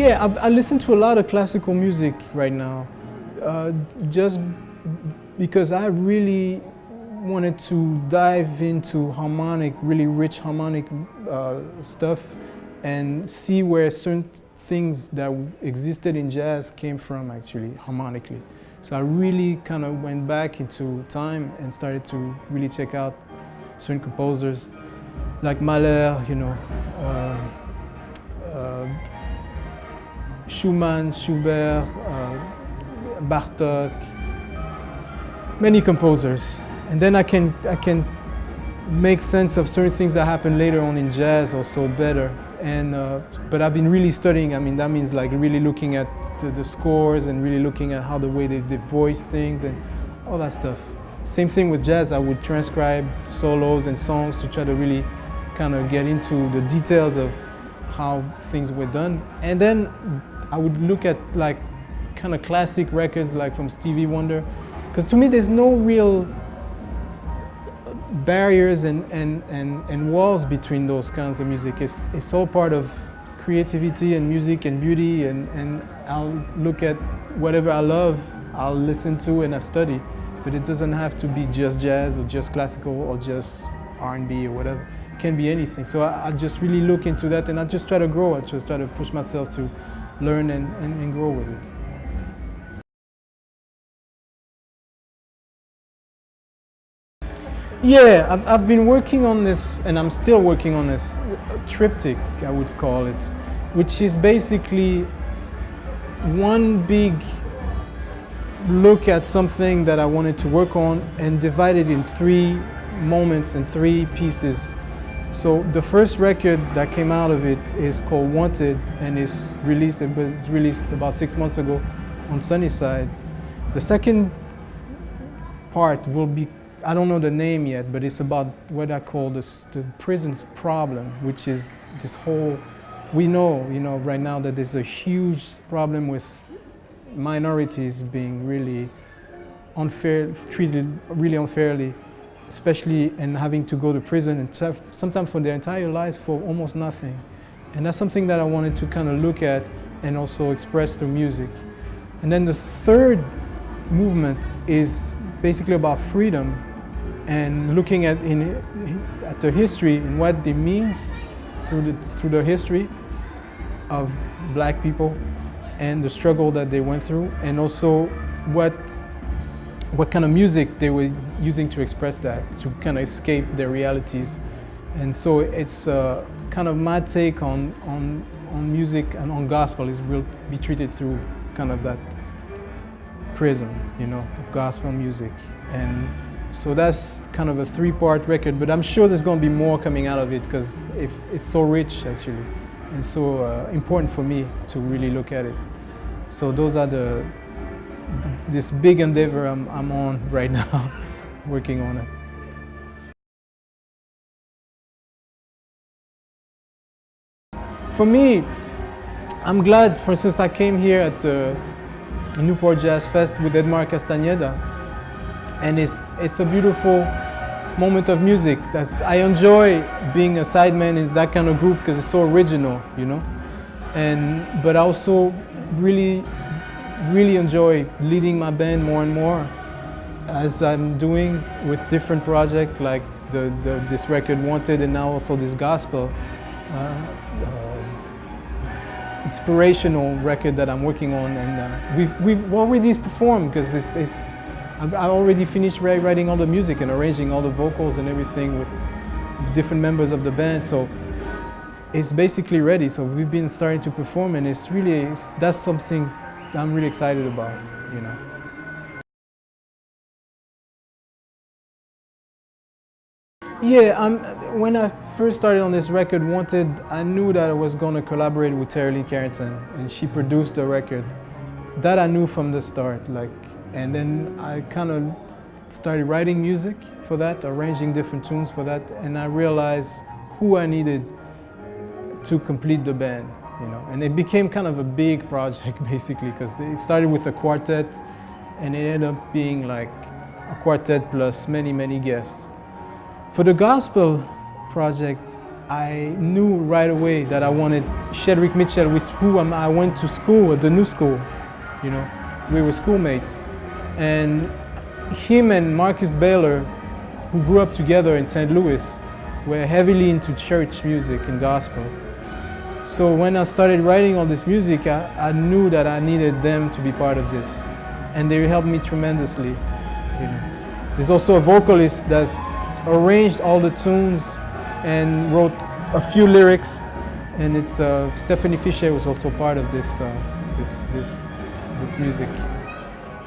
Yeah, I listen to a lot of classical music right now, just because I really wanted to dive into harmonic, really rich harmonic stuff, and see where certain things that existed in jazz came from actually harmonically. So I really kind of went back into time and started to really check out certain composers like Mahler, you know, Schumann, Schubert, Bartók, many composers. And then I can make sense of certain things that happen later on in jazz also better. And but I've been really studying. I mean, that means like really looking at the scores and really looking at how the way they voice things and all that stuff. Same thing with jazz. I would transcribe solos and songs to try to really kind of get into the details of how things were done. And then I would look at like kind of classic records like from Stevie Wonder, because to me there's no real barriers and walls between those kinds of music. It's all part of creativity and music and beauty, and I'll look at whatever I love, I'll listen to and I study, but it doesn't have to be just jazz or just classical or just R&B or whatever. It can be anything. So I just really look into that, and I just try to grow. I just try to push myself to learn and grow with it. Yeah, I've been working on this, and I'm still working on this triptych, I would call it, which is basically one big look at something that I wanted to work on and divide it in 3 moments and 3 pieces. So the first record that came out of it is called Wanted, and it was released about 6 months ago on Sunnyside. The second part will be, I don't know the name yet, but it's about what I call the prison's problem, which is this whole, we know, right now that there's a huge problem with minorities being really treated really unfairly, especially and having to go to prison and sometimes for their entire lives for almost nothing. And that's something that I wanted to kind of look at and also express through music. And then the third movement is basically about freedom and looking at the history and what it means through the history of black people and the struggle that they went through, and also what kind of music they were using to express that, to kind of escape their realities. And so it's kind of my take on music and on gospel will be treated through kind of that prism, of gospel music. And so that's kind of a 3-part record, but I'm sure there's going to be more coming out of it because it's so rich actually, and so important for me to really look at it. So those are this big endeavor I'm on right now, working on it. For me, I'm glad, for instance, I came here at the Newport Jazz Festival with Edmar Castaneda, and it's a beautiful moment of music. I enjoy being a sideman in that kind of group because it's so original, but I also really enjoy leading my band more and more, as I'm doing with different projects like this record Wanted, and now also this gospel inspirational record that I'm working on. And we've already performed because I already finished writing all the music and arranging all the vocals and everything with different members of the band. So it's basically ready. So we've been starting to perform, and that's something I'm really excited about, Yeah, when I first started on this record, Wanted, I knew that I was going to collaborate with Carolyn, and she produced the record. That I knew from the start, and then I kind of started writing music for that, arranging different tunes for that, and I realized who I needed to complete the band, And it became kind of a big project basically, because it started with a quartet, and it ended up being like a quartet plus many, many guests. For the gospel project, I knew right away that I wanted Cedric Mitchell, with whom I went to school at the New School. You know, we were schoolmates, and him and Marcus Baylor, who grew up together in St. Louis, were heavily into church music and gospel. So when I started writing all this music, I knew that I needed them to be part of this, and they helped me tremendously. You know, there's also a vocalist that's arranged all the tunes and wrote a few lyrics, and it's Stephanie Fisher was also part of this music.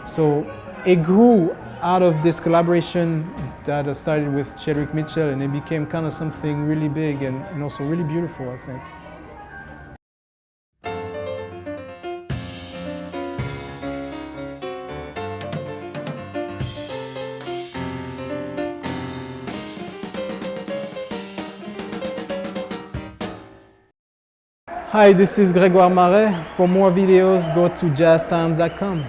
So it grew out of this collaboration that I started with Cedric Mitchell, and it became kind of something really big and also really beautiful, I think. Hi, this is Gregoire Maret. For more videos, go to jazztimes.com.